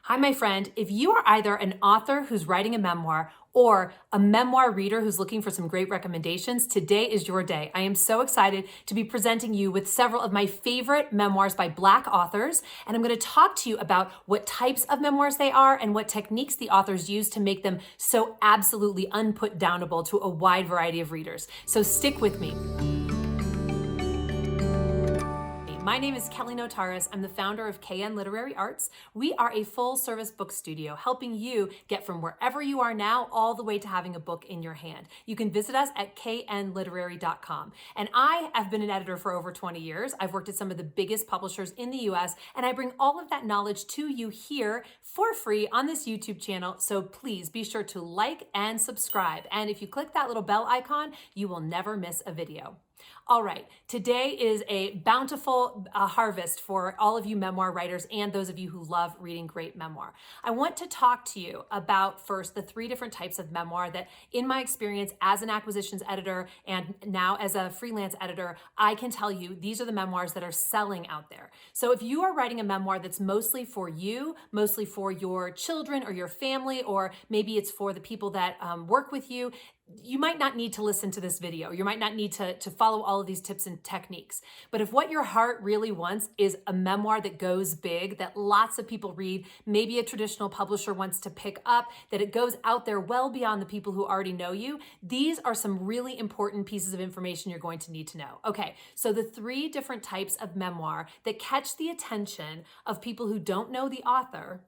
Hi, my friend. If you are either an author who's writing a memoir or a memoir reader who's looking for some great recommendations, today is your day. I am so excited to be presenting you with several of my favorite memoirs by Black authors, and I'm going to talk to you about what types of memoirs they are and what techniques the authors use to make them so absolutely unputdownable to a wide variety of readers. So stick with me. My name is Kelly Notaras. I'm the founder of KN Literary Arts. We are a full-service book studio helping you get from wherever you are now all the way to having a book in your hand. You can visit us at knliterary.com. And I have been an editor for over 20 years. I've worked at some of the biggest publishers in the US, and I bring all of that knowledge to you here for free on this YouTube channel. So please be sure to like and subscribe. And if you click that little bell icon, you will never miss a video. All right, today is a bountiful harvest for all of you memoir writers and those of you who love reading great memoir. I want to talk to you about first the three different types of memoir that in my experience as an acquisitions editor and now as a freelance editor, I can tell you these are the memoirs that are selling out there. So if you are writing a memoir that's mostly for you, mostly for your children or your family, or maybe it's for the people that work with you, you might not need to listen to this video. You might not need to follow all of these tips and techniques. But if what your heart really wants is a memoir that goes big, that lots of people read, maybe a traditional publisher wants to pick up, that it goes out there well beyond the people who already know you, these are some really important pieces of information you're going to need to know. Okay, so the three different types of memoir that catch the attention of people who don't know the author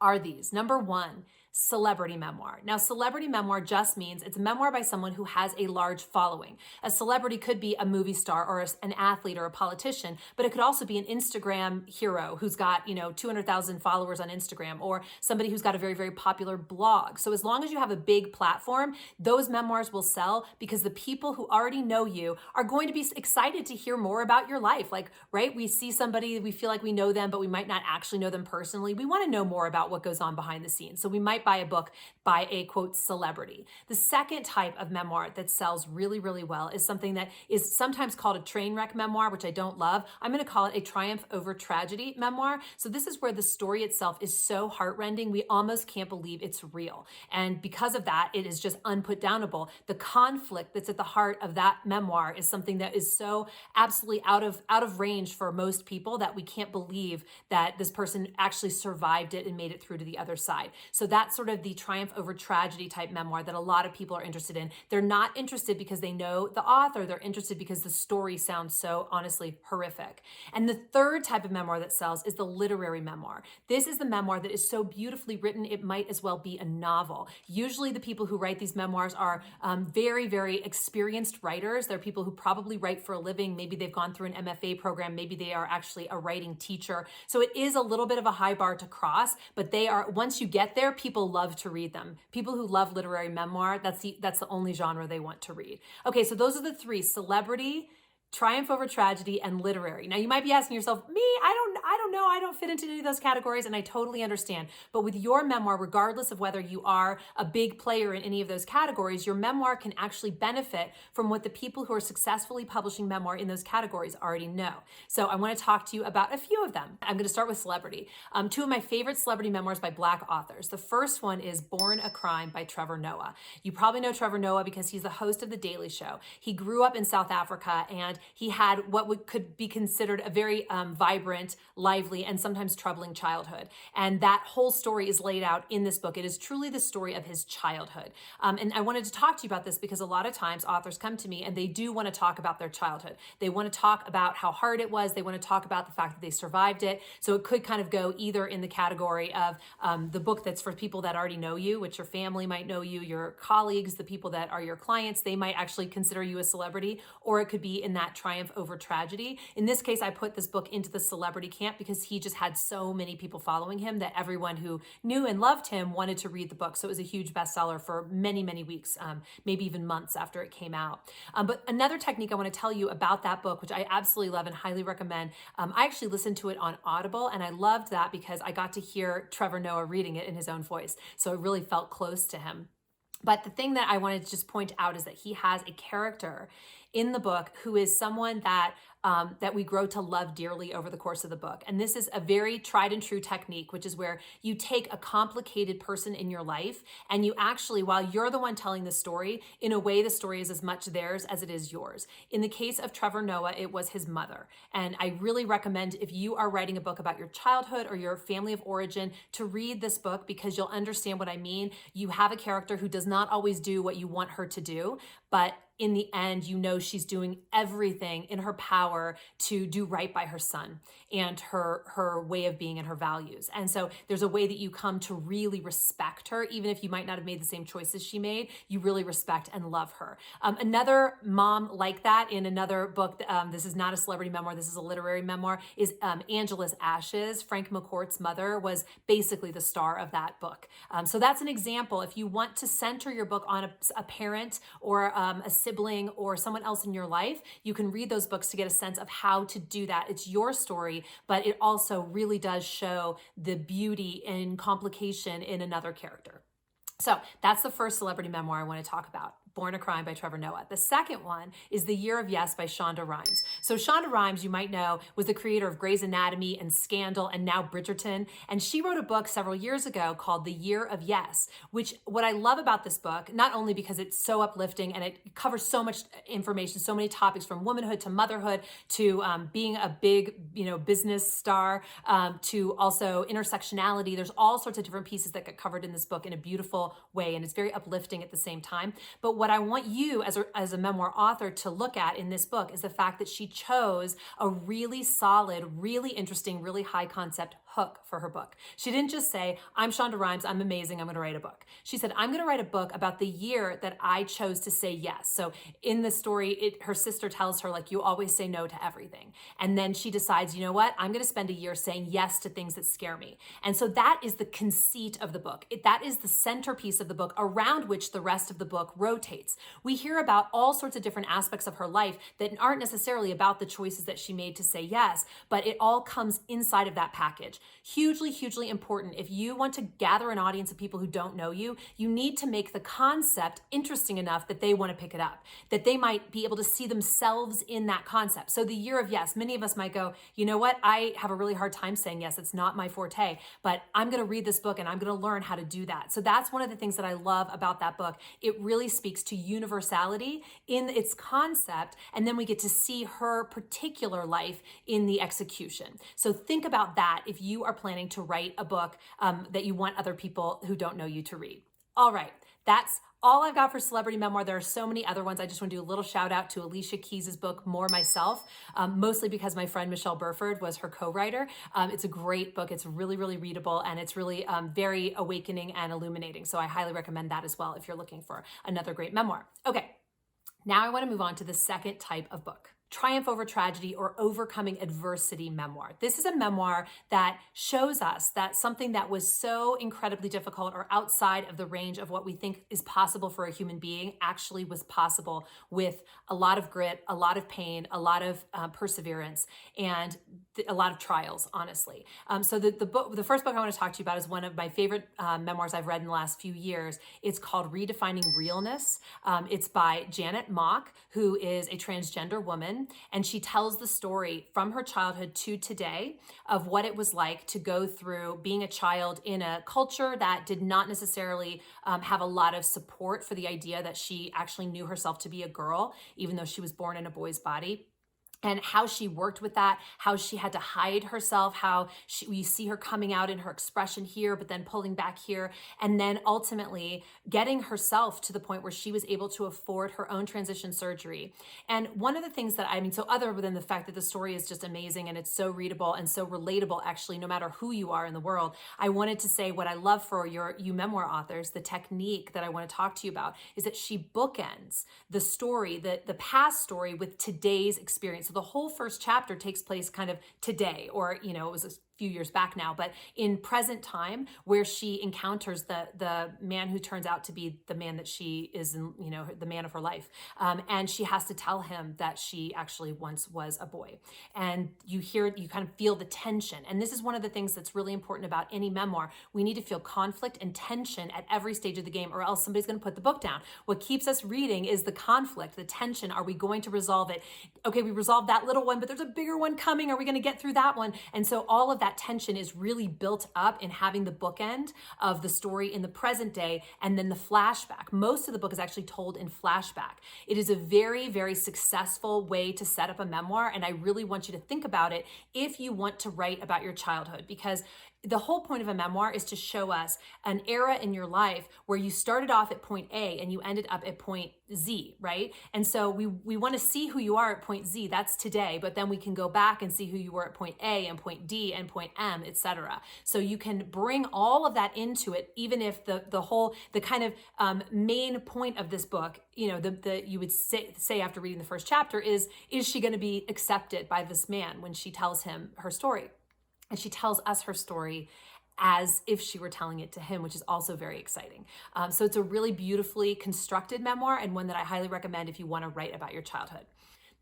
are these. Number one, celebrity memoir. Now, celebrity memoir just means it's a memoir by someone who has a large following. A celebrity could be a movie star or an athlete or a politician, but it could also be an Instagram hero who's got, 200,000 followers on Instagram, or somebody who's got a very, very popular blog. So as long as you have a big platform, those memoirs will sell because the people who already know you are going to be excited to hear more about your life. Like, right? We see somebody, we feel like we know them, but we might not actually know them personally. We want to know more about what goes on behind the scenes. So we might buy a book by a quote celebrity. The second type of memoir that sells really, really well is something that is sometimes called a train wreck memoir, which I don't love. I'm going to call it a triumph over tragedy memoir. So this is where the story itself is so heartrending, we almost can't believe it's real. And because of that, it is just unputdownable. The conflict that's at the heart of that memoir is something that is so absolutely out of range for most people that we can't believe that this person actually survived it and made it through to the other side. So that's sort of the triumph over tragedy type memoir that a lot of people are interested in. They're not interested because they know the author. They're interested because the story sounds so honestly horrific. And the third type of memoir that sells is the literary memoir. This is the memoir that is so beautifully written, it might as well be a novel. Usually the people who write these memoirs are very, very experienced writers. They're people who probably write for a living. Maybe they've gone through an MFA program. Maybe they are actually a writing teacher. So it is a little bit of a high bar to cross, but they are, once you get there, people love to read them. People who love literary memoir, that's the only genre they want to read. Okay, so those are the three: celebrity, triumph over tragedy, and literary. Now you might be asking yourself, me, I don't know, I don't fit into any of those categories, and I totally understand. But with your memoir, regardless of whether you are a big player in any of those categories, your memoir can actually benefit from what the people who are successfully publishing memoir in those categories already know. So I want to talk to you about a few of them. I'm going to start with celebrity. Two of my favorite celebrity memoirs by Black authors. The first one is Born a Crime by Trevor Noah. You probably know Trevor Noah because he's the host of The Daily Show. He grew up in South Africa, and he had what could be considered a very vibrant, lively, and sometimes troubling childhood. And that whole story is laid out in this book. It is truly the story of his childhood. And I wanted to talk to you about this because a lot of times authors come to me and they do want to talk about their childhood. They want to talk about how hard it was. They want to talk about the fact that they survived it. So it could kind of go either in the category of the book that's for people that already know you, which your family might know you, your colleagues, the people that are your clients, they might actually consider you a celebrity, or it could be in that triumph over tragedy. In this case, I put this book into the celebrity camp because he just had so many people following him that everyone who knew and loved him wanted to read the book. So it was a huge bestseller for many, many weeks, maybe even months after it came out. But another technique I want to tell you about that book, which I absolutely love and highly recommend, I actually listened to it on Audible, and I loved that because I got to hear Trevor Noah reading it in his own voice. So I really felt close to him. But the thing that I wanted to just point out is that he has a character in the book who is someone that we grow to love dearly over the course of the book. And this is a very tried and true technique, which is where you take a complicated person in your life and you actually, while you're the one telling the story, in a way, the story is as much theirs as it is yours. In the case of Trevor Noah, it was his mother. And I really recommend, if you are writing a book about your childhood or your family of origin, to read this book because you'll understand what I mean. You have a character who does not always do what you want her to do, but in the end, you know she's doing everything in her power to do right by her son and her way of being and her values. And so there's a way that you come to really respect her, even if you might not have made the same choices she made, you really respect and love her. Another mom like that in another book, this is not a celebrity memoir, this is a literary memoir, is Angela's Ashes. Frank McCourt's mother was basically the star of that book. So that's an example. If you want to center your book on a parent or a sibling or someone else in your life, you can read those books to get a sense of how to do that. It's your story, but it also really does show the beauty and complication in another character. So that's the first celebrity memoir I want to talk about. Born a Crime by Trevor Noah. The second one is The Year of Yes by Shonda Rhimes. So Shonda Rhimes, you might know, was the creator of Grey's Anatomy and Scandal and now Bridgerton. And she wrote a book several years ago called The Year of Yes, which what I love about this book, not only because it's so uplifting and it covers so much information, so many topics from womanhood to motherhood to being a big, business star, to also intersectionality. There's all sorts of different pieces that get covered in this book in a beautiful way. And it's very uplifting at the same time. But what I want you as a memoir author to look at in this book is the fact that she chose a really solid, really interesting, really high concept hook for her book. She didn't just say, I'm Shonda Rhimes, I'm amazing, I'm going to write a book. She said, I'm going to write a book about the year that I chose to say yes. So in the story, her sister tells her, like, you always say no to everything. And then she decides, you know what? I'm going to spend a year saying yes to things that scare me. And so that is the conceit of the book. That is the centerpiece of the book around which the rest of the book rotates. We hear about all sorts of different aspects of her life that aren't necessarily about the choices that she made to say yes, but it all comes inside of that package. Hugely, hugely important. If you want to gather an audience of people who don't know you, you need to make the concept interesting enough that they want to pick it up, that they might be able to see themselves in that concept. So the year of yes, many of us might go, you know what? I have a really hard time saying yes. It's not my forte, but I'm going to read this book and I'm going to learn how to do that. So that's one of the things that I love about that book. It really speaks to universality in its concept, and then we get to see her particular life in the execution. So think about that if you are planning to write a book that you want other people who don't know you to read. All right, that's all I've got for celebrity memoir. There are so many other ones. I just want to do a little shout out to Alicia Keys' book, More Myself, mostly because my friend Michelle Burford was her co-writer. It's a great book. It's really, really readable, and it's really very awakening and illuminating. So I highly recommend that as well if you're looking for another great memoir. Okay, now I want to move on to the second type of book. Triumph over tragedy or overcoming adversity memoir. This is a memoir that shows us that something that was so incredibly difficult or outside of the range of what we think is possible for a human being actually was possible with a lot of grit, a lot of pain, a lot of perseverance, and a lot of trials, honestly. So the first book I want to talk to you about is one of my favorite memoirs I've read in the last few years. It's called Redefining Realness. It's by Janet Mock, who is a transgender woman. And she tells the story from her childhood to today of what it was like to go through being a child in a culture that did not necessarily have a lot of support for the idea that she actually knew herself to be a girl, even though she was born in a boy's body. And how she worked with that, how she had to hide herself, how we see her coming out in her expression here, but then pulling back here, and then ultimately getting herself to the point where she was able to afford her own transition surgery. And one of the things that so other than the fact that the story is just amazing and it's so readable and so relatable, actually, no matter who you are in the world, I wanted to say what I love for you memoir authors, the technique that I want to talk to you about is that she bookends the story, the past story with today's experience. So the whole first chapter takes place kind of today, or, it was few years back now, but in present time, where she encounters the man who turns out to be the man that she is, the man of her life, and she has to tell him that she actually once was a boy. And you kind of feel the tension. And this is one of the things that's really important about any memoir. We need to feel conflict and tension at every stage of the game, or else somebody's going to put the book down. What keeps us reading is the conflict, the tension. Are we going to resolve it? Okay, we resolved that little one, but there's a bigger one coming. Are we going to get through that one? And so all of that tension is really built up in having the bookend of the story in the present day and then the flashback. Most of the book is actually told in flashback. It is a very, very successful way to set up a memoir, and I really want you to think about it if you want to write about your childhood, because the whole point of a memoir is to show us an era in your life where you started off at point A and you ended up at point Z, right? And so we want to see who you are at point Z, that's today, but then we can go back and see who you were at point A and point D and point M, etc. So you can bring all of that into it, even if the kind of main point of this book, you would say after reading the first chapter is she going to be accepted by this man when she tells him her story? And she tells us her story as if she were telling it to him, which is also very exciting. So it's a really beautifully constructed memoir, and one that I highly recommend if you want to write about your childhood.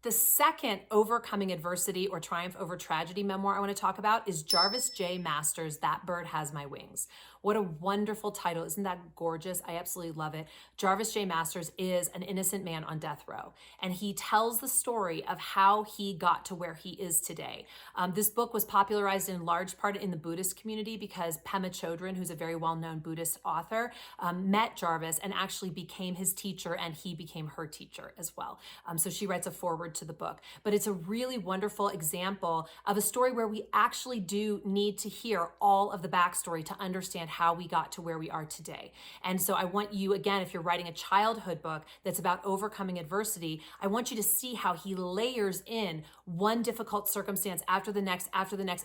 The second overcoming adversity or triumph over tragedy memoir I want to talk about is Jarvis J. Masters' That Bird Has My Wings. What a wonderful title. Isn't that gorgeous? I absolutely love it. Jarvis J. Masters is an innocent man on death row, and he tells the story of how he got to where he is today. This book was popularized in large part in the Buddhist community because Pema Chodron, who's a very well-known Buddhist author, met Jarvis and actually became his teacher, and he became her teacher as well. So she writes a foreword to the book. But it's a really wonderful example of a story where we actually do need to hear all of the backstory to understand how we got to where we are today. And so I want you, again, if you're writing a childhood book that's about overcoming adversity, I want you to see how he layers in one difficult circumstance after the next,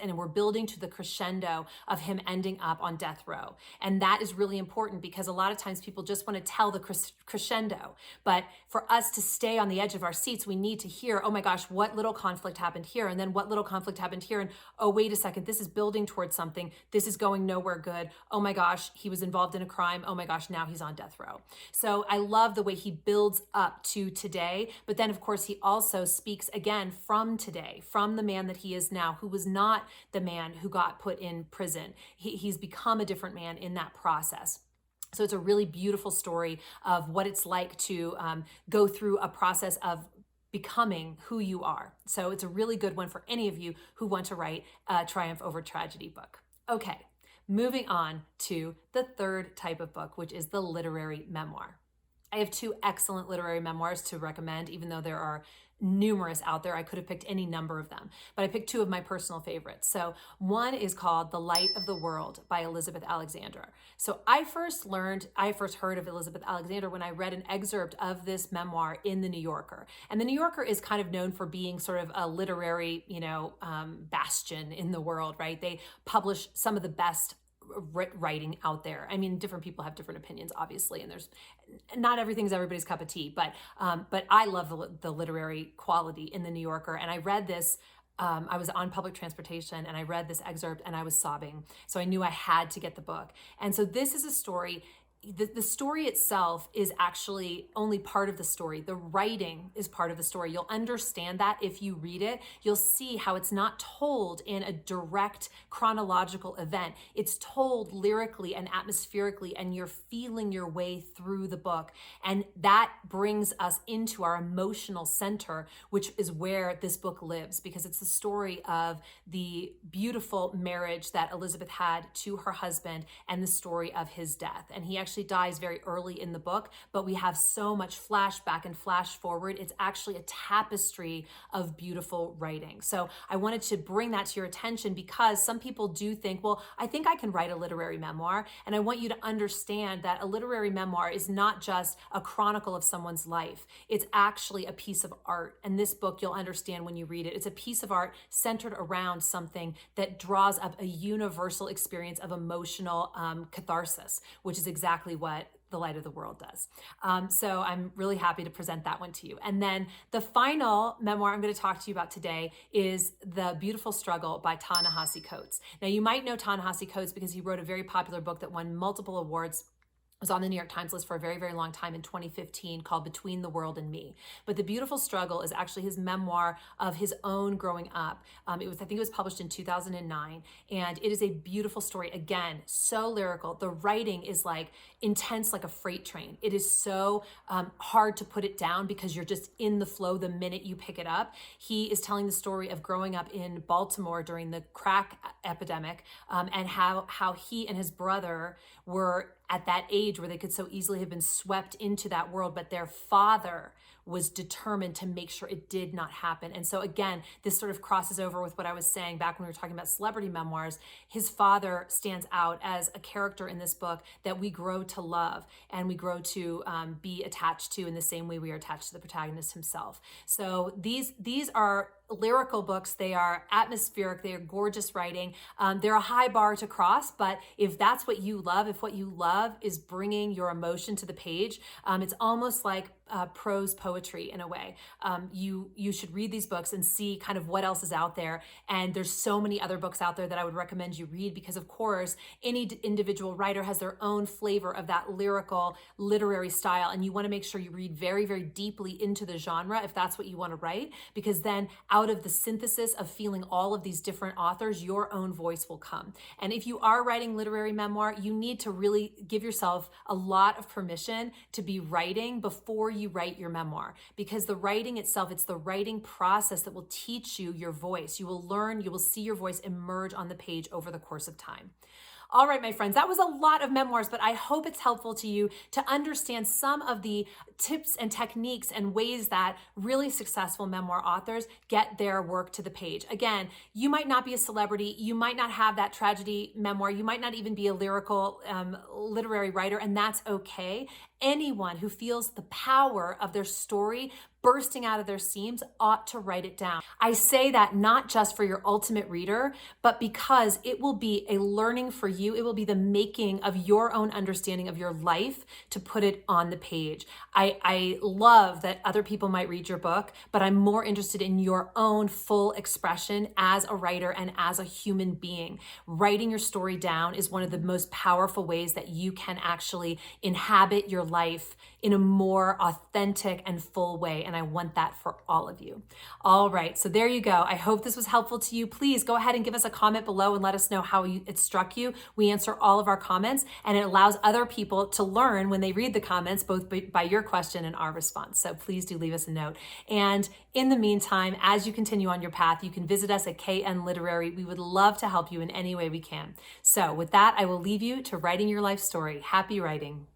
and we're building to the crescendo of him ending up on death row. And that is really important because a lot of times people just want to tell the crescendo. But for us to stay on the edge of our seats, we need to hear, oh my gosh, what little conflict happened here, and then what little conflict happened here, and oh, wait a second, this is building towards something, this is going nowhere good, oh my gosh, he was involved in a crime, oh my gosh, now he's on death row. So I love the way he builds up to today, but then of course he also speaks again from today, from the man that he is now, who was not the man who got put in prison. He's become a different man in that process. So it's a really beautiful story of what it's like to go through a process of becoming who you are. So it's a really good one for any of you who want to write a triumph over tragedy book. Okay, moving on to the third type of book, which is the literary memoir. I have two excellent literary memoirs to recommend, even though there are numerous out there. I could have picked any number of them, but I picked two of my personal favorites. So one is called The Light of the World by Elizabeth Alexander. So I first heard of Elizabeth Alexander when I read an excerpt of this memoir in The New Yorker. And The New Yorker is kind of known for being sort of a literary, bastion in the world, right? They publish some of the best writing out there. I mean, different people have different opinions, obviously, and there's not everything's everybody's cup of tea, but I love the literary quality in The New Yorker. And I read this, I was on public transportation and I read this excerpt and I was sobbing. So I knew I had to get the book. And so this is a story. The story itself is actually only part of the story. The writing is part of the story. You'll understand that if you read it. You'll see how it's not told in a direct chronological event. It's told lyrically and atmospherically, and you're feeling your way through the book. And that brings us into our emotional center, which is where this book lives, because it's the story of the beautiful marriage that Elizabeth had to her husband and the story of his death. And he actually dies very early in the book, but we have so much flashback and flash forward. It's actually a tapestry of beautiful writing. So I wanted to bring that to your attention because some people do think, well, I think I can write a literary memoir. And I want you to understand that a literary memoir is not just a chronicle of someone's life. It's actually a piece of art. And this book, you'll understand when you read it, it's a piece of art centered around something that draws up a universal experience of emotional catharsis, which is exactly what the light of the world does. So I'm really happy to present that one to you. And then the final memoir I'm going to talk to you about today is The Beautiful Struggle by Ta-Nehisi Coates. Now, you might know Ta-Nehisi Coates because he wrote a very popular book that won multiple awards, was on the New York Times list for a very, very long time in 2015, called Between the World and Me. But The Beautiful Struggle is actually his memoir of his own growing up. I think it was published in 2009, and it is a beautiful story. Again, so lyrical. The writing is like intense, like a freight train. It is so hard to put it down because you're just in the flow the minute you pick it up. He is telling the story of growing up in Baltimore during the crack epidemic, and how he and his brother were at that age where they could so easily have been swept into that world, but their father was determined to make sure it did not happen. And so again, this sort of crosses over with what I was saying back when we were talking about celebrity memoirs. His father stands out as a character in this book that we grow to love and we grow to be attached to in the same way we are attached to the protagonist himself. So these are lyrical books. They are atmospheric. They are gorgeous writing. They're a high bar to cross, but if that's what you love, if what you love is bringing your emotion to the page, it's almost like prose poetry in a way. You should read these books and see kind of what else is out there. And there's so many other books out there that I would recommend you read because, of course, any individual writer has their own flavor of that lyrical literary style. And you want to make sure you read very, very deeply into the genre if that's what you want to write, because then out of the synthesis of feeling all of these different authors, your own voice will come. And if you are writing literary memoir, you need to really give yourself a lot of permission to be writing before you write your memoir, because the writing itself, it's the writing process that will teach you your voice. You will learn, you will see your voice emerge on the page over the course of time. All right, my friends, that was a lot of memoirs, but I hope it's helpful to you to understand some of the tips and techniques and ways that really successful memoir authors get their work to the page. Again, you might not be a celebrity. You might not have that tragedy memoir. You might not even be a lyrical literary writer, and that's okay. Anyone who feels the power of their story bursting out of their seams ought to write it down. I say that not just for your ultimate reader, but because it will be a learning for you. It will be the making of your own understanding of your life to put it on the page. I love that other people might read your book, but I'm more interested in your own full expression as a writer and as a human being. Writing your story down is one of the most powerful ways that you can actually inhabit your life in a more authentic and full way. And I want that for all of you. All right, so there you go. I hope this was helpful to you. Please go ahead and give us a comment below and let us know how it struck you. We answer all of our comments, and it allows other people to learn when they read the comments, both by your question and our response. So please do leave us a note. And in the meantime, as you continue on your path, you can visit us at KN Literary. We would love to help you in any way we can. So with that, I will leave you to writing your life story. Happy writing.